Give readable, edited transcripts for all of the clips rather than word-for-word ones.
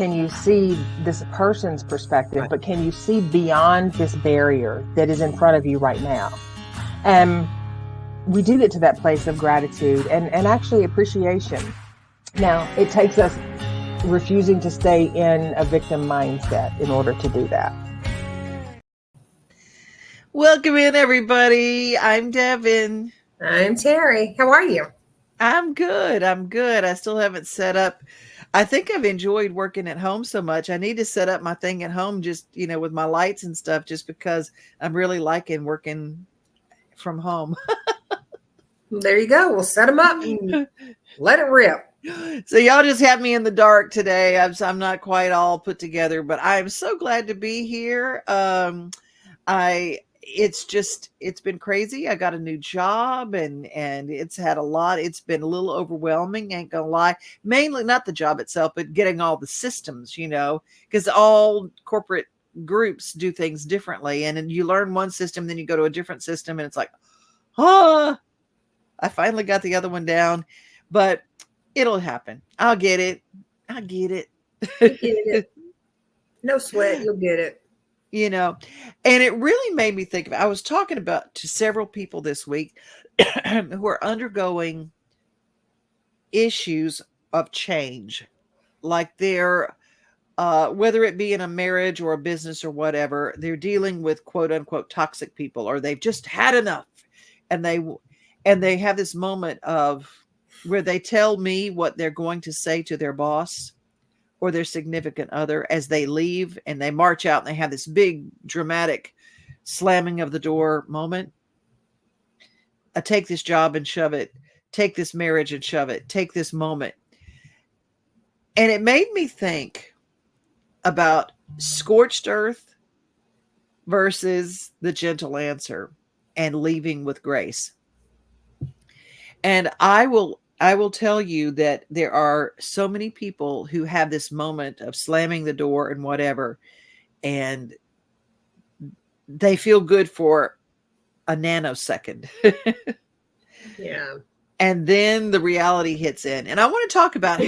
can you see this person's perspective, but can you see beyond this barrier that is in front of you right now? And we do get to that place of gratitude and actually appreciation. Now, it takes us refusing to stay in a victim mindset in order to do that. Welcome in, everybody. I'm Devon. I'm Teri. How are you? I'm good. I still haven't set up. I think I've enjoyed working at home so much. I need to set up my thing at home just, with my lights and stuff, just because I'm really liking working from home. There you go. We'll set them up and let it rip. So y'all just have me in the dark today. I'm not quite all put together, but I'm so glad to be here. It's been crazy. I got a new job and it's had a lot. It's been a little overwhelming, ain't gonna lie. Mainly not the job itself, but getting all the systems, because all corporate groups do things differently. And then you learn one system, then you go to a different system and it's like, I finally got the other one down, but it'll happen. I'll get it. You get it. No sweat. You'll get it. And it really made me think I was talking about to several people this week who are undergoing issues of change, like they're, whether it be in a marriage or a business or whatever, they're dealing with quote unquote toxic people, or they've just had enough. And they have this moment of where they tell me what they're going to say to their boss or their significant other as they leave, and they march out and they have this big dramatic slamming of the door moment. I take this job and shove it, take this marriage and shove it, take this moment. And it made me think about scorched earth versus the gentle answer and leaving with grace. And I will tell you that there are so many people who have this moment of slamming the door and whatever, and they feel good for a nanosecond. Yeah. And then the reality hits in. And I want to talk about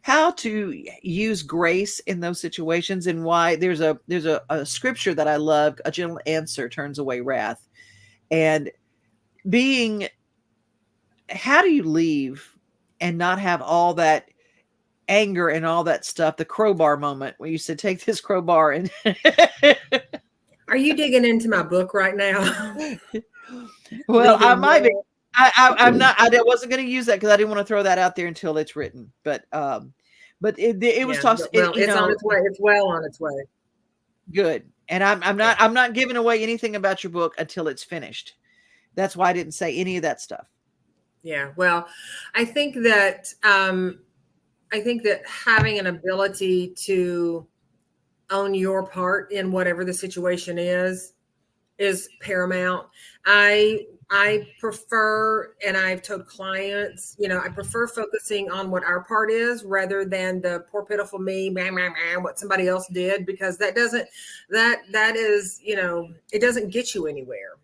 how to use grace in those situations, and why there's a scripture that I love, a gentle answer turns away wrath. And how do you leave and not have all that anger and all that stuff? The crowbar moment where you said, take this crowbar and are you digging into my book right now? Well, I might be. I'm not. I wasn't going to use that because I didn't want to throw that out there until it's written. But it was tossed. Well, it's on its way. It's well on its way. Good. And I'm not giving away anything about your book until it's finished. That's why I didn't say any of that stuff. Yeah. Well, I think that having an ability to own your part in whatever the situation is paramount. I prefer, and I've told clients, I prefer focusing on what our part is rather than the poor pitiful me, what somebody else did, because that is, it doesn't get you anywhere.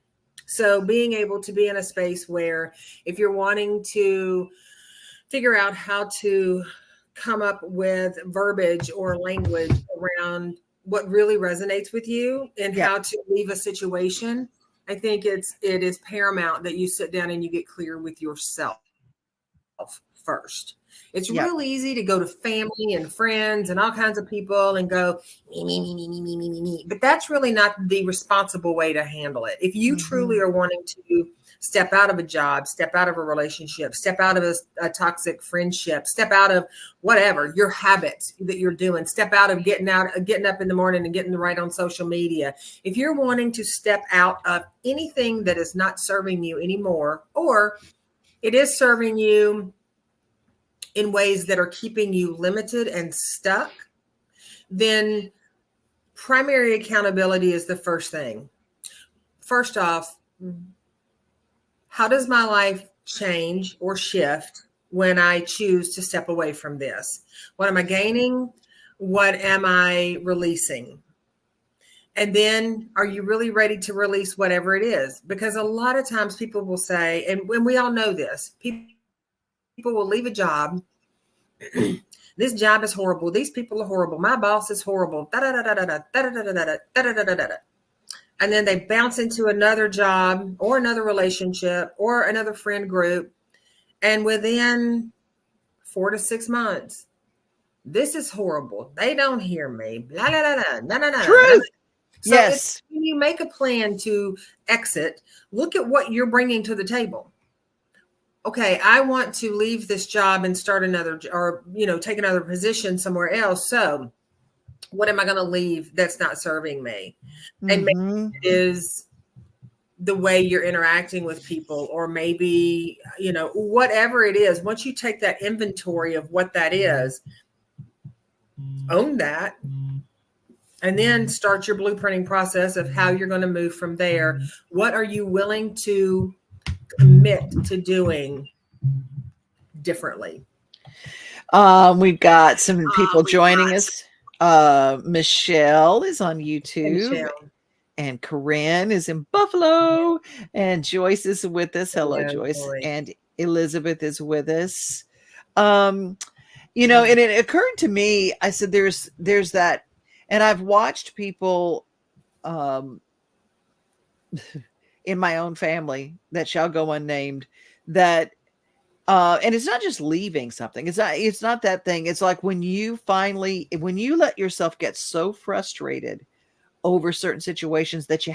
So being able to be in a space where if you're wanting to figure out how to come up with verbiage or language around what really resonates with you and how to leave a situation, I think it is paramount that you sit down and you get clear with yourself first. It's real easy to go to family and friends and all kinds of people and go, me. But that's really not the responsible way to handle it. If you truly are wanting to step out of a job, step out of a relationship, step out of a toxic friendship, step out of whatever, your habits that you're doing, step out of getting up in the morning and getting right on social media. If you're wanting to step out of anything that is not serving you anymore, or it is serving you in ways that are keeping you limited and stuck, then primary accountability is the first thing. First off, how does my life change or shift when I choose to step away from this? What am I gaining? What am I releasing? And then, are you really ready to release whatever it is? Because a lot of times people will say, and when we all know this, people will leave a job This job is horrible. These people are horrible. My boss is horrible. Da da da da da da da da da da da da da da. And then they bounce into another job or another relationship or another friend group. And within 4 to 6 months, this is horrible. They don't hear me. Blah, blah, blah, blah, blah, blah. Truth. So Yes. when you make a plan to exit, look at what you're bringing to the table. Okay, I want to leave this job and start another, or, take another position somewhere else. So what am I going to leave that's not serving me? And maybe it is the way you're interacting with people, or maybe, whatever it is. Once you take that inventory of what that is, own that, and then start your blueprinting process of how you're going to move from there. What are you willing to commit to doing differently? We've got some people joining us. Michelle is on YouTube, and Corinne is in Buffalo, and Joyce is with us. Hello, Joyce. Joy. And Elizabeth is with us. And it occurred to me, I said, there's that, and I've watched people in my own family that shall go unnamed, that and it's not just leaving something. It's not that thing. It's like when you let yourself get so frustrated over certain situations that you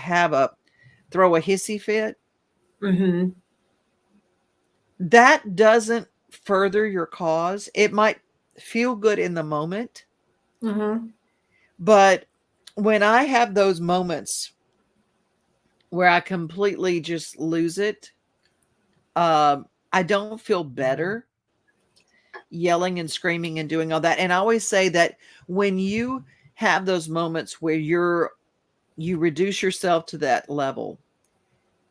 throw a hissy fit. Mm-hmm. That doesn't further your cause. It might feel good in the moment. Mm-hmm. But when I have those moments where I completely just lose it, I don't feel better yelling and screaming and doing all that. And I always say that when you have those moments where you reduce yourself to that level,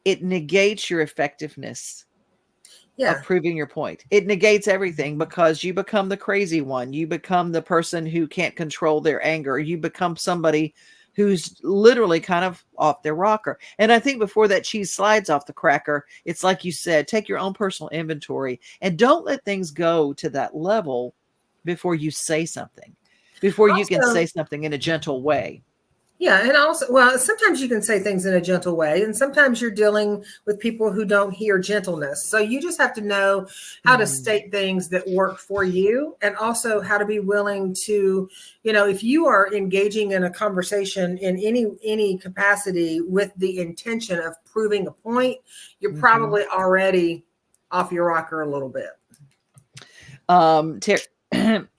it negates your effectiveness of proving your point. It negates everything, because you become the crazy one. You become the person who can't control their anger. You become somebody who's literally kind of off their rocker. And I think before that cheese slides off the cracker, it's like you said, take your own personal inventory and don't let things go to that level before you say something, before you can say something in a gentle way. Yeah. And also, well, sometimes you can say things in a gentle way, and sometimes you're dealing with people who don't hear gentleness. So you just have to know how to state things that work for you, and also how to be willing to, if you are engaging in a conversation in any capacity with the intention of proving a point, you're probably already off your rocker a little bit.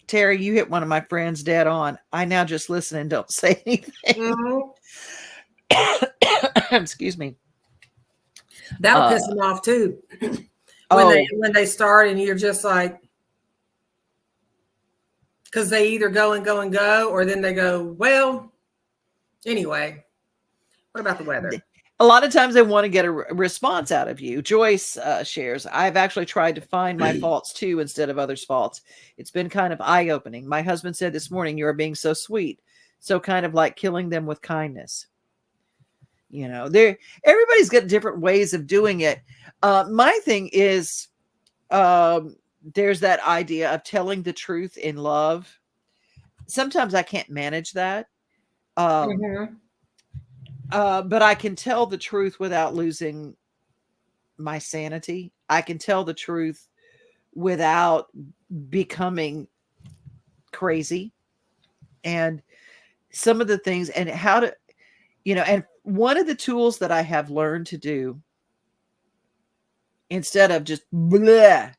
Teri, you hit one of my friends dead on. I now just listen and don't say anything. Excuse me. That'll piss them off too. When they start and you're just like, because they either go and go and go, or then they go, well, anyway, what about the weather? A lot of times they want to get a response out of you. Joyce shares, I've actually tried to find my faults too instead of others' faults. It's been kind of eye-opening. My husband said this morning, you are being so sweet. So kind of like killing them with kindness. Everybody's got different ways of doing it. My thing is, there's that idea of telling the truth in love. Sometimes I can't manage that. But I can tell the truth without losing my sanity. I can tell the truth without becoming crazy. And some of the things, and how to, and one of the tools that I have learned to do, instead of just blah,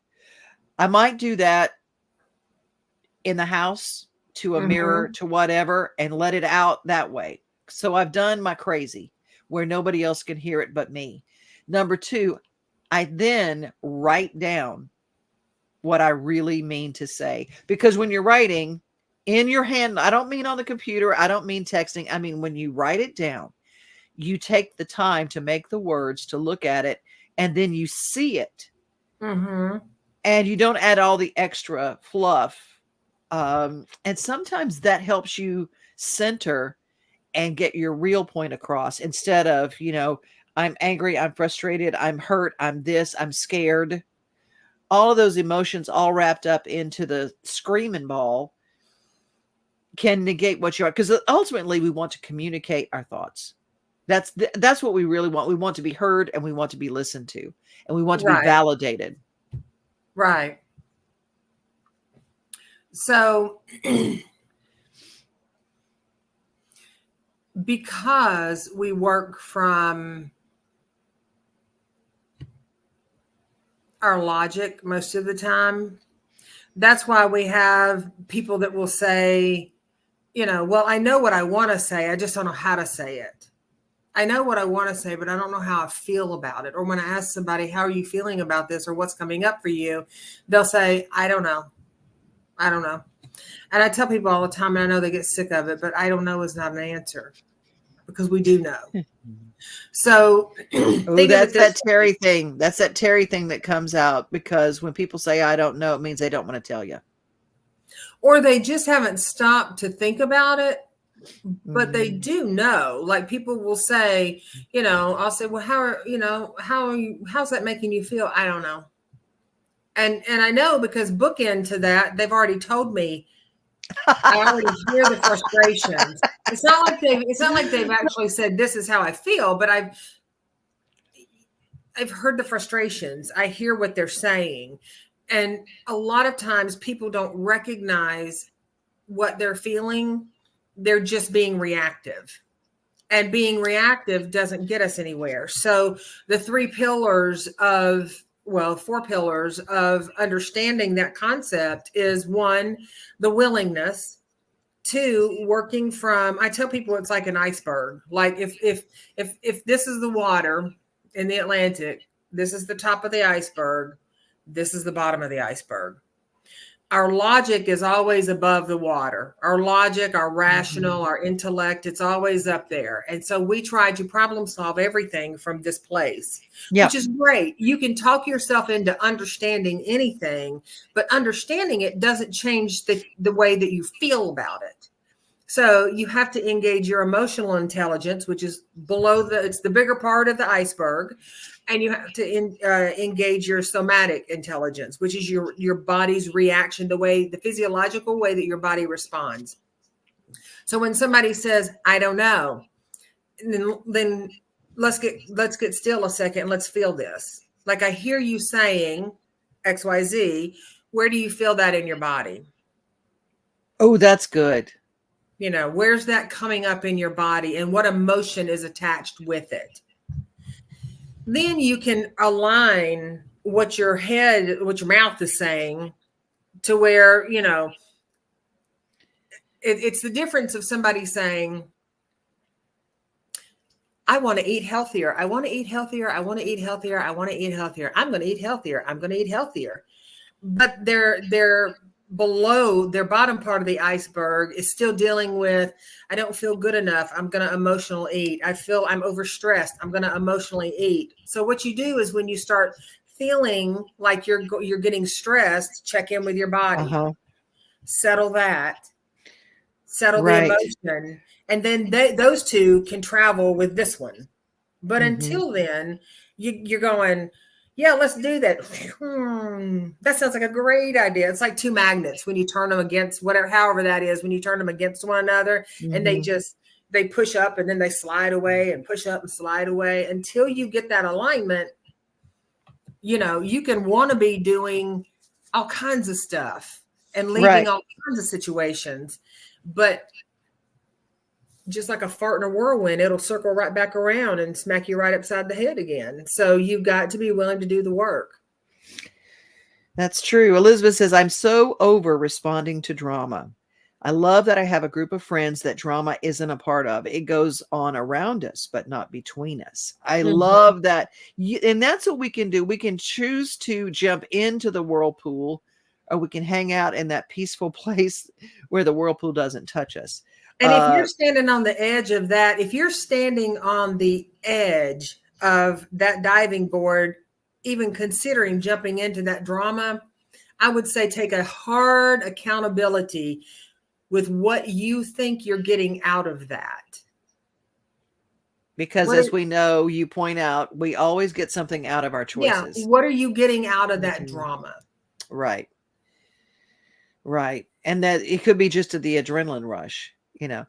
I might do that in the house, to a mirror, to whatever, and let it out that way. So I've done my crazy where nobody else can hear it but me. Number 2, I then write down what I really mean to say. Because when you're writing in your hand, I don't mean on the computer, I don't mean texting. I mean, when you write it down, you take the time to make the words, to look at it, and then you see it. And you don't add all the extra fluff. And sometimes that helps you center and get your real point across, instead of, I'm angry, I'm frustrated, I'm hurt, I'm this, I'm scared. all of those emotions all wrapped up into the screaming ball can negate what you are. Because ultimately we want to communicate our thoughts. That's what we really want. We want to be heard, and we want to be listened to, and we want to be validated. Right. So because we work from our logic most of the time, that's why we have people that will say, well, I know what I want to say, I just don't know how to say it. I know what I want to say, but I don't know how I feel about it. Or when I ask somebody, how are you feeling about this, or what's coming up for you, they'll say, I don't know. I don't know. And I tell people all the time, and I know they get sick of it, but I don't know is not an answer, because we do know. So that's that Teri thing. That's that Teri thing that comes out, because when people say, I don't know, it means they don't want to tell you. Or they just haven't stopped to think about it, but they do know. Like people will say, I'll say, well, how's that making you feel? I don't know. And I know, because bookend to that, they've already told me. I already hear the frustrations. It's not like they've actually said, this is how I feel, but I've heard the frustrations. I hear what they're saying. And a lot of times people don't recognize what they're feeling. They're just being reactive. And being reactive doesn't get us anywhere. So the 4 pillars of understanding that concept is 1, the willingness. 2, working from, I tell people it's like an iceberg. Like if this is the water in the Atlantic, this is the top of the iceberg, this is the bottom of the iceberg. Our logic is always above the water. Our logic, our rational, our intellect, it's always up there. And so we try to problem solve everything from this place, which is great. You can talk yourself into understanding anything, but understanding it doesn't change the way that you feel about it. So you have to engage your emotional intelligence, which is it's the bigger part of the iceberg. And you have to engage your somatic intelligence, which is your body's reaction, the physiological way that your body responds. So when somebody says, I don't know, then let's get still a second and let's feel this. Like, I hear you saying XYZ. Where do you feel that in your body? Oh, that's good. Where's that coming up in your body, and what emotion is attached with it? Then you can align what your mouth is saying to where, it's the difference of somebody saying, I want to eat healthier. I want to eat healthier. I want to eat healthier. I want to eat healthier. I'm going to eat healthier. I'm going to eat healthier. But they're below, their bottom part of the iceberg is still dealing with, I don't feel good enough. I'm going to emotionally eat. I feel I'm overstressed. I'm going to emotionally eat. So what you do is, when you start feeling like you're getting stressed, check in with your body, settle the emotion. And then those two can travel with this one. But until then, you're going, yeah, let's do that. That sounds like a great idea. It's like 2 magnets when you turn them against however that is, when you turn them against one another, and they push up and then they slide away and push up and slide away until you get that alignment. You can want to be doing all kinds of stuff and leaving all kinds of situations, but just like a fart in a whirlwind, it'll circle right back around and smack you right upside the head again. So you've got to be willing to do the work. That's true. Elizabeth says, I'm so over responding to drama. I love that I have a group of friends that drama isn't a part of. It goes on around us, but not between us. I love that. And that's what we can do. We can choose to jump into the whirlpool, or we can hang out in that peaceful place where the whirlpool doesn't touch us. And if you're standing on the edge of that, if you're standing on the edge of that diving board, even considering jumping into that drama, I would say take a hard accountability with what you think you're getting out of that. Because What as are, we know, you point out, we always get something out of our yeah, choices. what are you getting out of that Mhm. drama? Right. Right. And that it could be just the adrenaline rush, you know.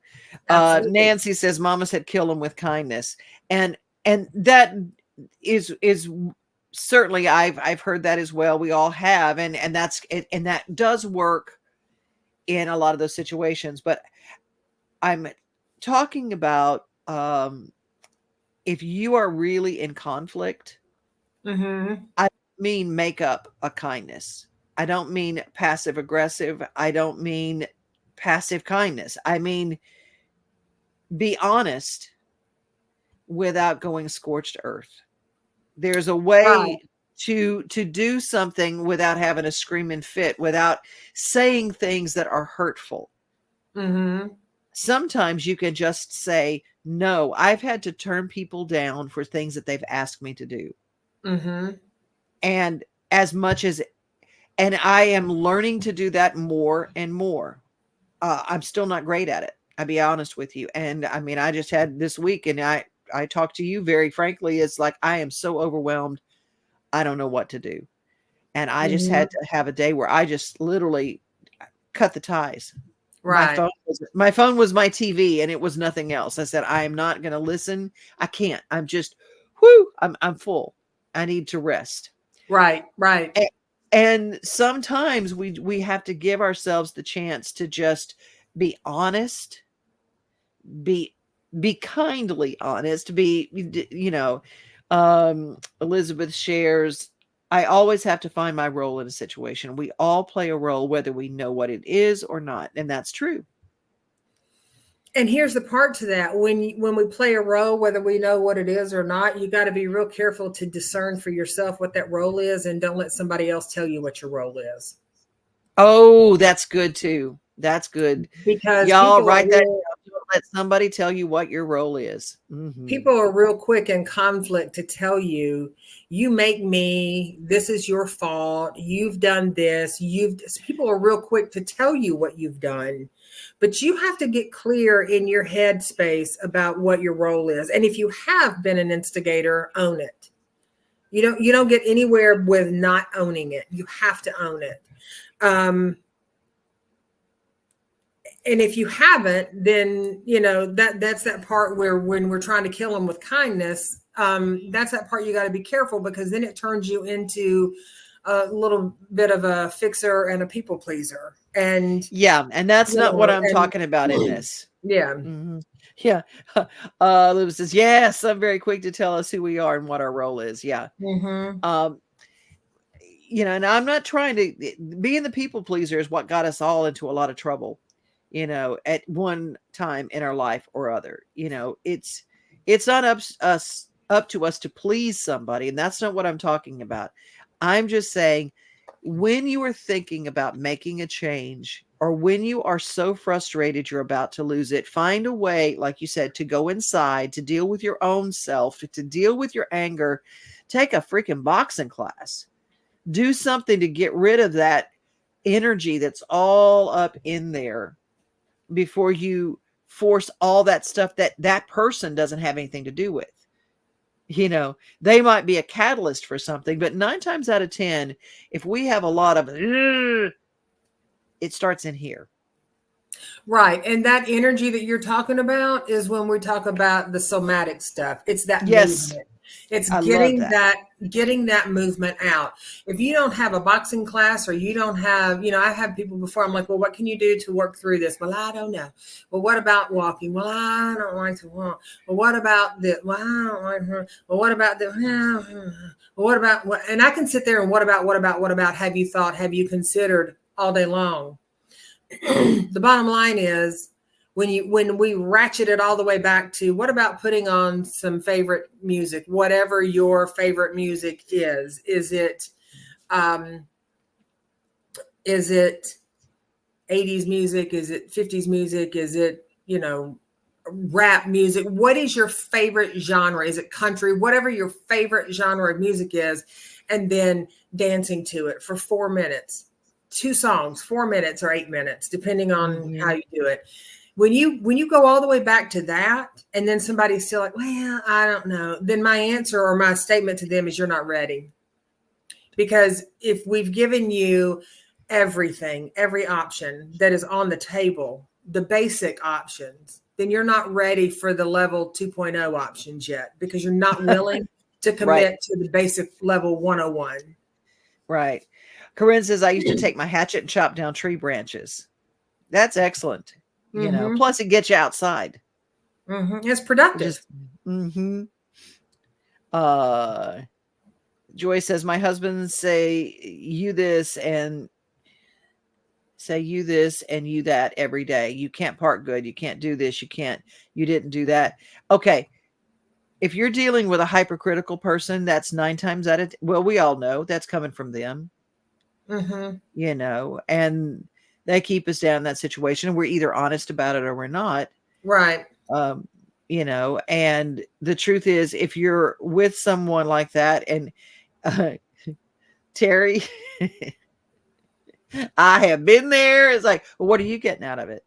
Absolutely. Nancy says Mama said kill them with kindness. And that is certainly I've heard that as well. We all have, and that's and that does work in a lot of those situations. But I'm talking about if you are really in conflict, Mm-hmm. I don't mean make up a kindness. I don't mean passive aggressive. I don't mean passive kindness. I mean be honest without going scorched earth. There's a Right. way to do something without having a screaming fit, without saying things that are hurtful. Mm-hmm. Sometimes you can just say no. I've had to turn people down for things that they've asked me to do. Mm-hmm. And as much as and I am learning to do that more and more. I'm still not great at it. I'll be honest with you. And I mean, I just had this week, and I talked to you very frankly. It's like I am so overwhelmed. I don't know what to do, and I just Mm-hmm. had to have a day where I just literally cut the ties. Right. My phone was my TV, and it was nothing else. I said I am not going to listen. I can't. I'm just, whoo. I'm full. I need to rest. Right. Right. And sometimes we have to give ourselves the chance to just be honest, be kindly honest, be Elizabeth shares, I always have to find my role in a situation. We all play a role whether we know what it is or not, and that's true. And here's the part to that: when we play a role, whether we know what it is or not, you got to be real careful to discern for yourself what that role is, and don't let somebody else tell you what your role is. Oh, that's good too. That's good. Because Y'all write that down. Don't let somebody tell you what your role is. people are real quick in conflict to tell you, you make me, this is your fault, you've done this, people are real quick to tell you what you've done, but you have to get clear in your head space about what your role is. And if you have been an instigator, own it. You don't get anywhere with not owning it. You have to own it. And if you haven't, then that's that part where when we're trying to kill them with kindness, that's that part you got to be careful, because then it turns you into a little bit of a fixer and a people pleaser. And yeah, and that's not what I'm talking about in this. Yeah. Mm-hmm. Yeah. Liv says, yes, I'm very quick to tell us who we are and what our role is. Yeah. Mm-hmm. And I'm not trying to being the people pleaser is what got us all into a lot of trouble, at one time in our life or other. It's not up to us to please somebody. And that's not what I'm talking about. I'm just saying, when you are thinking about making a change, or when you are so frustrated you're about to lose it, find a way, like you said, to go inside, to deal with your own self, to deal with your anger. Take a freaking boxing class. Do something to get rid of that energy that's all up in there before you force all that stuff that person doesn't have anything to do with. They might be a catalyst for something, but 9 times out of 10, if we have a lot of it starts in here. Right. And that energy that you're talking about is when we talk about the somatic stuff. It's that Yes. movement. It's I getting love that. getting that movement out. If you don't have a boxing class, or you don't have, I've had people before, I'm like, well, what can you do to work through this? Well, I don't know. Well, what about walking? Well, I don't like to walk. Well, what about this? Well, I don't like her. Well, what about the, well, what about what? And I can sit there and what about, have you thought, have you considered all day long? The bottom line is, when we ratchet it all the way back to, what about putting on some favorite music, whatever your favorite music is it 80s music, is it 50s music, is it rap music? What is your favorite genre? Is it country? Whatever your favorite genre of music is, and then dancing to it for 4 minutes. 2 songs, 4 minutes or 8 minutes, depending on how you do it. When you go all the way back to that, and then somebody's still like, well, I don't know, then my answer or my statement to them is you're not ready. Because if we've given you everything, every option that is on the table, the basic options, then you're not ready for the level 2.0 options yet, because you're not willing to commit to the basic level 101. Right. Corinne says, I used to take my hatchet and chop down tree branches. That's excellent. You know, plus it gets you outside. It's productive. Joy says, my husband say you this and you that every day. You can't park good. You can't do this. You didn't do that. Okay. If you're dealing with a hypercritical person, that's 9 times out of 10. Well, we all know that's coming from them, you know, and they keep us down in that situation. We're either honest about it or we're not. Right. You know, and the truth is, if you're with someone like that, and Teri, I have been there. It's like, well, what are you getting out of it?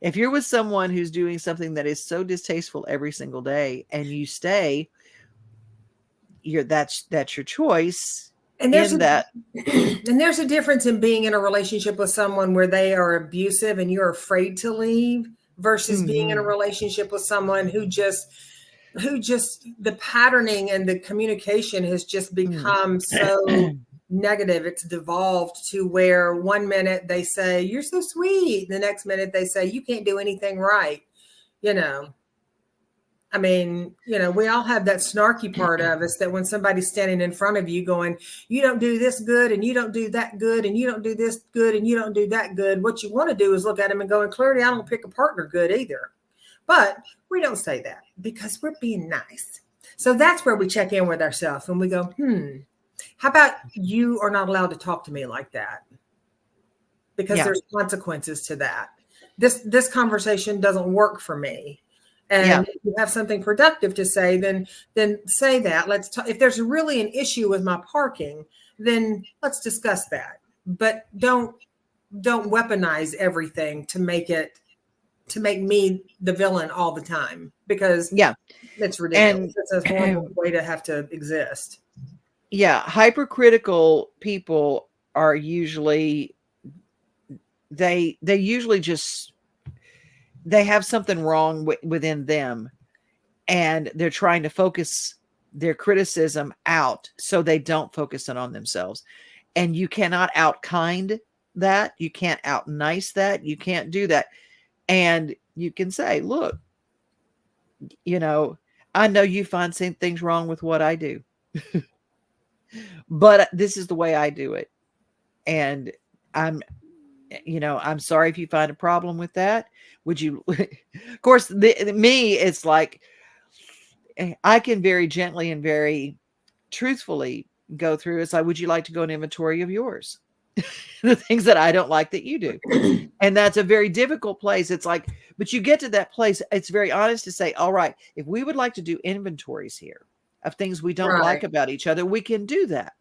If you're with someone who's doing something that is so distasteful every single day, and you stay, that's your choice. And there's a difference in being in a relationship with someone where they are abusive and you're afraid to leave, versus being in a relationship with someone who just the patterning and the communication has just become so negative. It's devolved to where one minute they say, you're so sweet. The next minute they say, you can't do anything right. You know, I mean, you know, we all have that snarky part of us that when somebody's standing in front of you going, you don't do this good, and you don't do that good, and you don't do this good, and you don't do that good. What you want to do is look at them and go, and clearly I don't pick a partner good either. But we don't say that because we're being nice. So that's where we check in with ourselves and we go, how about you are not allowed to talk to me like that? Because there's consequences to that. This conversation doesn't work for me. And if you have something productive to say, then say that. Let's talk. If there's really an issue with my parking, then let's discuss that. But don't weaponize everything to make me the villain all the time, because it's ridiculous. And it's a horrible way to have to exist. Yeah, hypercritical people are usually they have something wrong within them, and they're trying to focus their criticism out so they don't focus it on themselves. And you cannot out kind that. You can't out nice that. You can't do that. And you can say, look, you know, I know you find some things wrong with what I do, but this is the way I do it. And I'm sorry if you find a problem with that. Would you, of course, me, it's like, I can very gently and very truthfully go through. It's like, would you like to go an inventory of yours? The things that I don't like that you do. And that's a very difficult place. It's like, but you get to that place. It's very honest to say, all right, if we would like to do inventories here of things we don't like about each other, we can do that.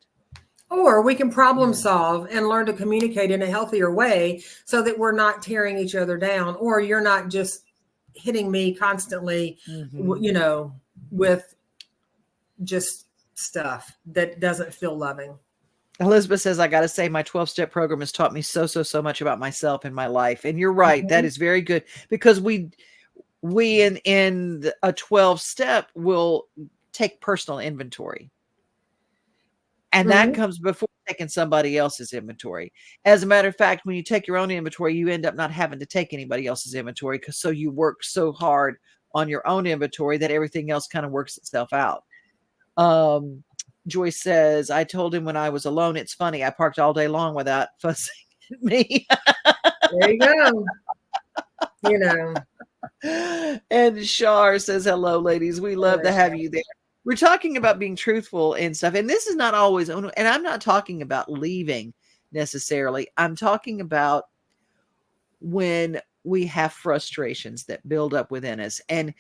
Or we can problem solve and learn to communicate in a healthier way so that we're not tearing each other down, or you're not just hitting me constantly, you know, with just stuff that doesn't feel loving. Elizabeth says, I got to say, my 12-step program has taught me so much about myself and my life. And you're right. That is very good, because we in a 12-step will take personal inventory. And that comes before taking somebody else's inventory. As a matter of fact, when you take your own inventory, you end up not having to take anybody else's inventory, because so you work so hard on your own inventory that everything else kind of works itself out. Joyce says, I told him when I was alone, it's funny, I parked all day long without fussing at me. There you go. You know. And Shar says, hello, ladies. We love to have you there. We're talking about being truthful and stuff. And this is not always, and I'm not talking about leaving necessarily. I'm talking about when we have frustrations that build up within us, and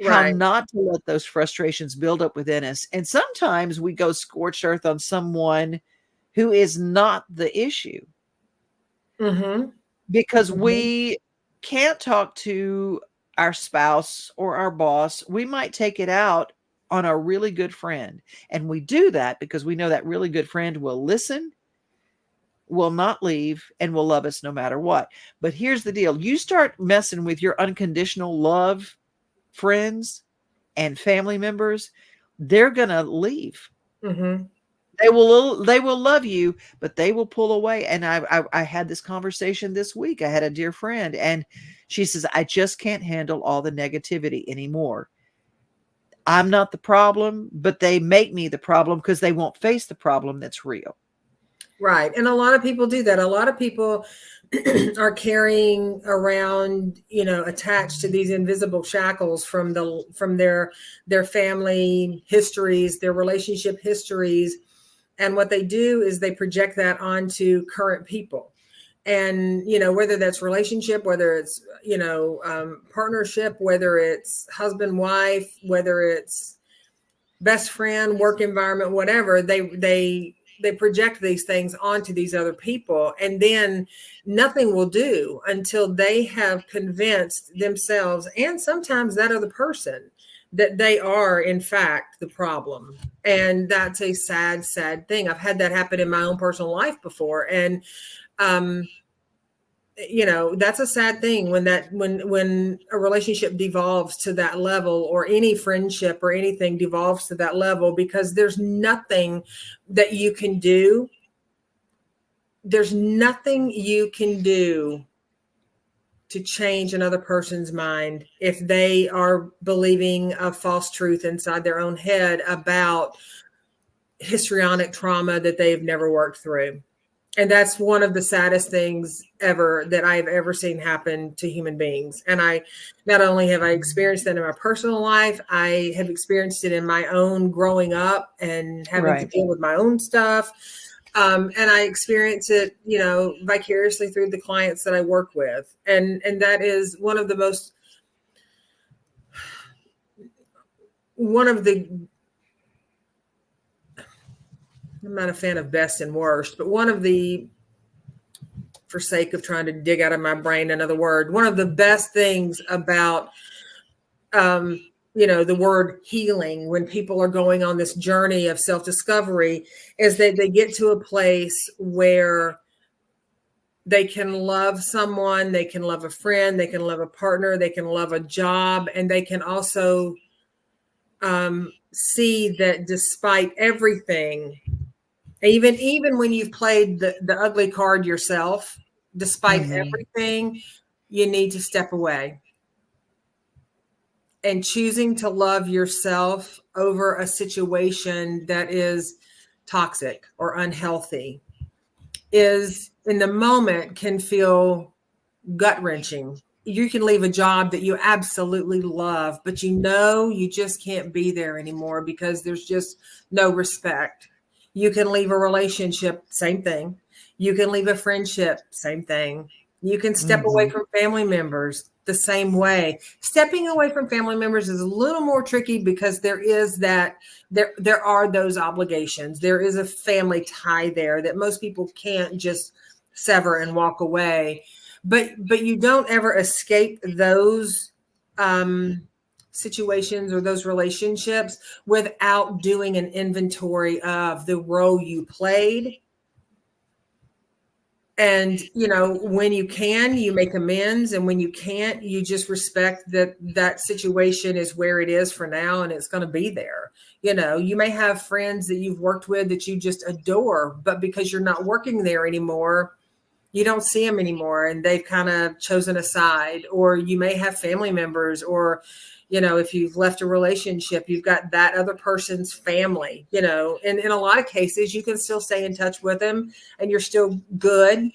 how not to let those frustrations build up within us. And sometimes we go scorched earth on someone who is not the issue, because we can't talk to our spouse or our boss, we might take it out on a really good friend. And we do that because we know that really good friend will listen, will not leave, and will love us no matter what. But here's the deal. You start messing with your unconditional love friends and family members, they're going to leave. Mm-hmm. They will love you, but they will pull away. And I had this conversation this week. I had a dear friend, and she says, I just can't handle all the negativity anymore. I'm not the problem, but they make me the problem because they won't face the problem that's real. Right. And a lot of people do that. A lot of people are carrying around, attached to these invisible shackles from their family histories, their relationship histories. And what they do is they project that onto current people. And, whether that's relationship, whether it's, partnership, whether it's husband, wife, whether it's best friend, work environment, whatever, they project these things onto these other people. And then nothing will do until they have convinced themselves and sometimes that other person that they are in fact the problem. And that's a sad, sad thing. I've had that happen in my own personal life before. And, that's a sad thing when a relationship devolves to that level, or any friendship or anything devolves to that level, because there's nothing that you can do. There's nothing you can do to change another person's mind if they are believing a false truth inside their own head about histrionic trauma that they've never worked through. And that's one of the saddest things ever that I've ever seen happen to human beings. And I not only have I experienced that in my personal life, I have experienced it in my own growing up and having to deal with my own stuff. And I experience it, vicariously through the clients that I work with. And that is one of the I'm not a fan of best and worst, but one of the, for sake of trying to dig out of my brain another word, one of the best things about, the word healing, when people are going on this journey of self-discovery, is that they get to a place where they can love someone, they can love a friend, they can love a partner, they can love a job, and they can also see that despite everything, even when you've played the ugly card yourself, despite everything, you need to step away. And choosing to love yourself over a situation that is toxic or unhealthy is, in the moment, can feel gut-wrenching. You can leave a job that you absolutely love, but you just can't be there anymore because there's just no respect. You can leave a relationship, same thing. You can leave a friendship, same thing. You can step away from family members the same way. Stepping away from family members is a little more tricky because there are those obligations. There is a family tie there that most people can't just sever and walk away. But you don't ever escape those situations or those relationships without doing an inventory of the role you played. And, when you can, you make amends. And when you can't, you just respect that situation is where it is for now. And it's going to be there. You may have friends that you've worked with that you just adore, but because you're not working there anymore, you don't see them anymore and they've kind of chosen a side. Or you may have family members, or, if you've left a relationship, you've got that other person's family, and in a lot of cases, you can still stay in touch with them and you're still good.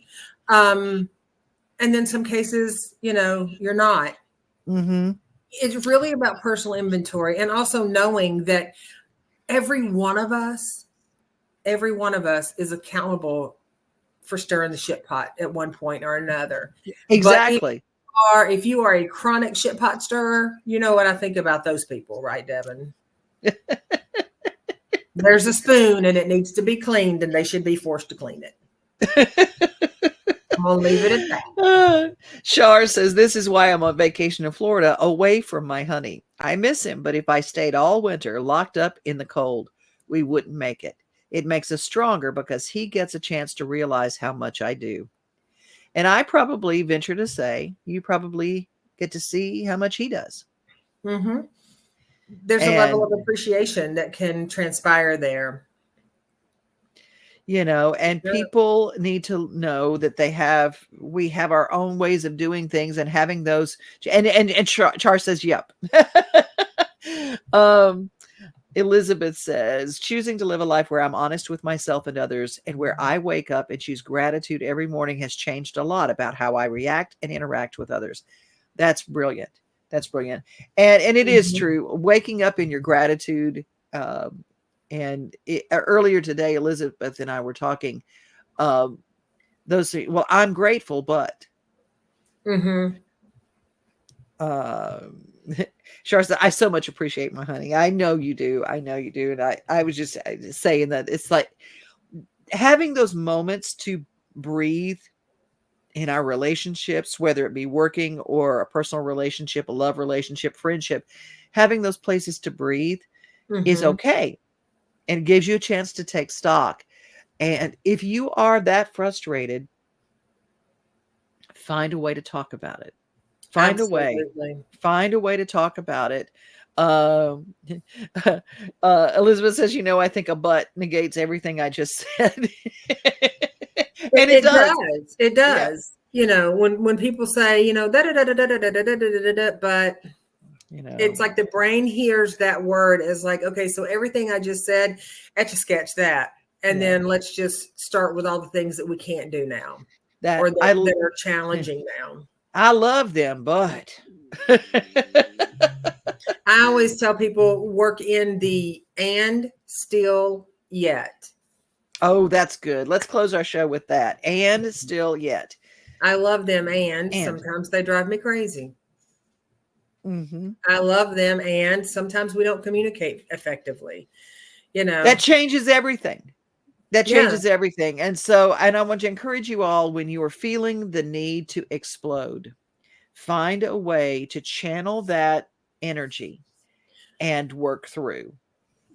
And then some cases, you're not. It's really about personal inventory, and also knowing that every one of us is accountable for stirring the shit pot at one point or another. Exactly. If you are a chronic shit pot stirrer, you know what I think about those people, right, Devon? There's a spoon and it needs to be cleaned, and they should be forced to clean it. I'm gonna leave it at that. Shar says, this is why I'm on vacation in Florida, away from my honey. I miss him, but if I stayed all winter locked up in the cold, we wouldn't make it. It makes us stronger because he gets a chance to realize how much I do. And I probably venture to say, you probably get to see how much he does. Mm-hmm. There's a level of appreciation that can transpire there. You know, and people need to know that we have our own ways of doing things, and having those, and Char says, yep. Elizabeth says, choosing to live a life where I'm honest with myself and others, and where I wake up and choose gratitude every morning has changed a lot about how I react and interact with others. That's brilliant. That's brilliant. And it is true. Waking up in your gratitude, earlier today, Elizabeth and I were talking, well, I'm grateful, but Char said, I so much appreciate my honey. I know you do. I know you do. And I was just saying that it's like having those moments to breathe in our relationships, whether it be working or a personal relationship, a love relationship, friendship, having those places to breathe is okay. And it gives you a chance to take stock. And if you are that frustrated, find a way to talk about it. Find a way to talk about it. Elizabeth says, I think a but negates everything I just said. And it does. It does. Yeah. When people say, but it's like the brain hears that word as like, okay, so everything I just said, etch a sketch that. And then let's just start with all the things that we can't do now. That are challenging now. I love them, but I always tell people work in the and still yet. Oh, that's good. Let's close our show with that. And still yet. I love them. And sometimes they drive me crazy. I love them. And sometimes we don't communicate effectively. That changes everything. That changes everything. And I want to encourage you all, when you are feeling the need to explode, find a way to channel that energy and work through.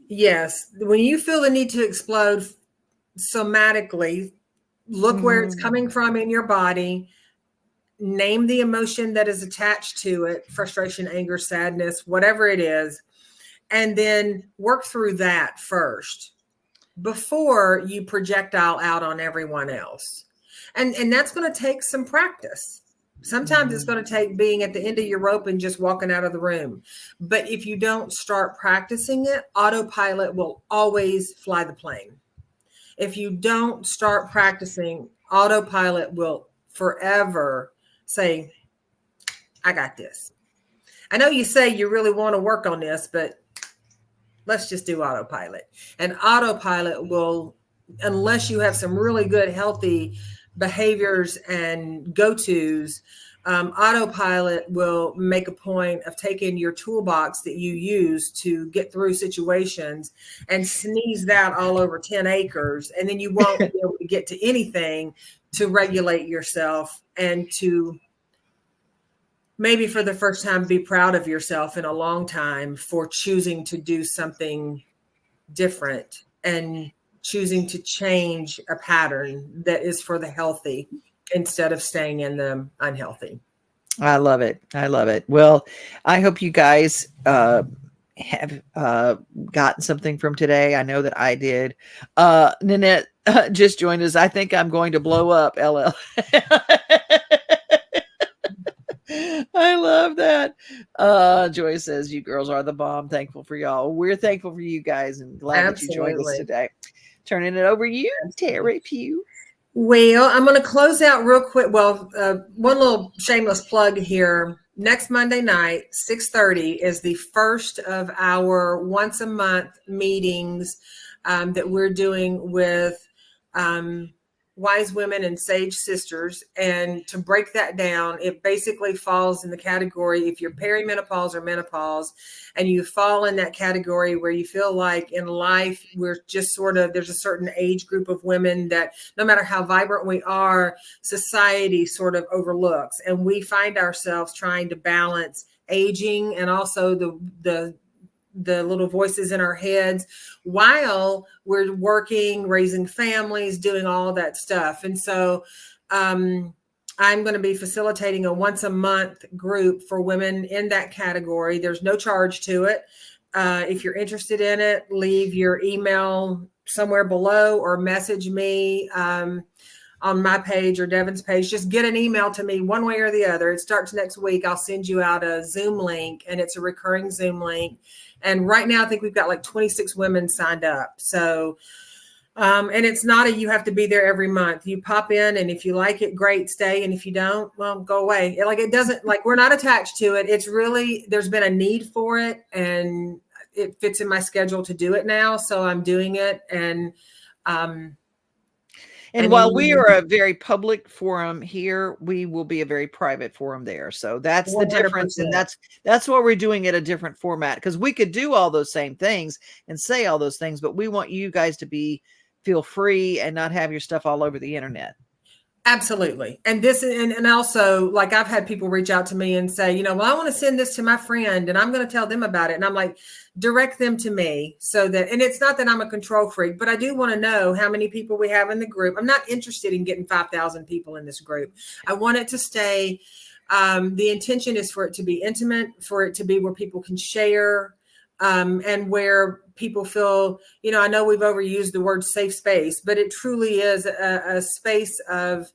Yes. When you feel the need to explode somatically, look where it's coming from in your body, name the emotion that is attached to it, frustration, anger, sadness, whatever it is, and then work through that first before you projectile out on everyone else. And that's going to take some practice. Sometimes it's going to take being at the end of your rope and just walking out of the room. But if you don't start practicing it, autopilot will always fly the plane. If you don't start practicing, autopilot will forever say, I got this. I know you say you really want to work on this, but let's just do autopilot. And autopilot will, unless you have some really good, healthy behaviors and go-tos, autopilot will make a point of taking your toolbox that you use to get through situations and sneeze that all over 10 acres. And then you won't be able to get to anything to regulate yourself and to maybe for the first time be proud of yourself in a long time for choosing to do something different and choosing to change a pattern that is for the healthy instead of staying in the unhealthy. I love it. I love it. Well, I hope you guys have gotten something from today. I know that I did. Nanette just joined us. I think I'm going to blow up, LL. I love that. Joy says, you girls are the bomb. Thankful for y'all. We're thankful for you guys and glad that you joined us today. Turning it over to you, Teri Pugh. Well, I'm going to close out real quick. Well, one little shameless plug here. Next Monday night, 6:30 is the first of our once a month meetings that we're doing with wise women and sage sisters. And to break that down, it basically falls in the category, if you're perimenopause or menopause, and you fall in that category where you feel like in life, we're just sort of, there's a certain age group of women that no matter how vibrant we are, society sort of overlooks. And we find ourselves trying to balance aging and also the little voices in our heads while we're working, raising families, doing all that stuff. And so I'm going to be facilitating a once a month group for women in that category. There's no charge to it. If you're interested in it, leave your email somewhere below or message me on my page or Devon's page. Just get an email to me one way or the other. It starts next week. I'll send you out a Zoom link, and it's a recurring Zoom link. And right now, I think we've got like 26 women signed up. So, and it's not you have to be there every month. You pop in, and if you like it, great, stay. And if you don't, well, go away. It doesn't, we're not attached to it. It's really, there's been a need for it, and it fits in my schedule to do it now. So I'm doing it. And while we are a very public forum here, we will be a very private forum there. So that's 100%. The difference. And that's what we're doing at a different format, because we could do all those same things and say all those things, but we want you guys to feel free and not have your stuff all over the internet. Absolutely. And this, and also, like, I've had people reach out to me and say, well, I want to send this to my friend and I'm going to tell them about it. And I'm like, direct them to me so that, and it's not that I'm a control freak, but I do want to know how many people we have in the group. I'm not interested in getting 5,000 people in this group. I want it to stay. The intention is for it to be intimate, for it to be where people can share, and where people feel, I know we've overused the word safe space, but it truly is a space of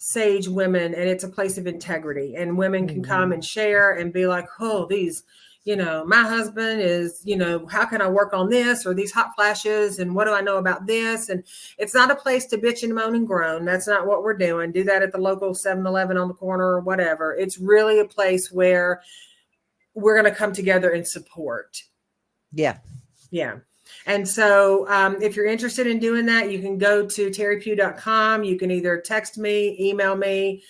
sage women, and it's a place of integrity, and women can come and share and be like, oh, these, my husband is, how can I work on this, or these hot flashes, and what do I know about this? And it's not a place to bitch and moan and groan. That's not what we're doing. Do that at the local 7-Eleven on the corner or whatever. It's really a place where we're going to come together and support. Yeah. And so if you're interested in doing that, you can go to teripugh.com. You can either text me, email me,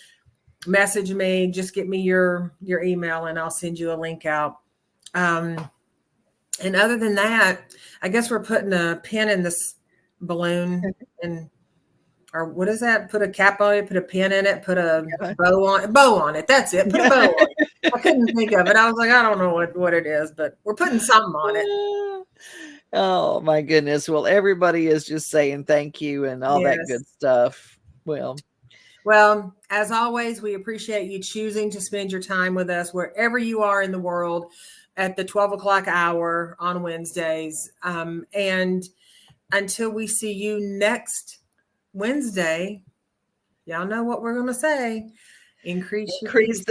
message me, just get me your email and I'll send you a link out. And other than that, I guess we're putting a pin in this balloon, or what is that? Put a cap on it, put a pin in it, put a bow on it. That's it. Put a bow on it. I couldn't think of it. I was like, I don't know what it is, but we're putting something on it. Oh my goodness. Well, everybody is just saying thank you and all that good stuff. Well, as always, we appreciate you choosing to spend your time with us wherever you are in the world at the 12 o'clock hour on Wednesdays. And until we see you next Wednesday, y'all know what we're going to say. Increase the peace.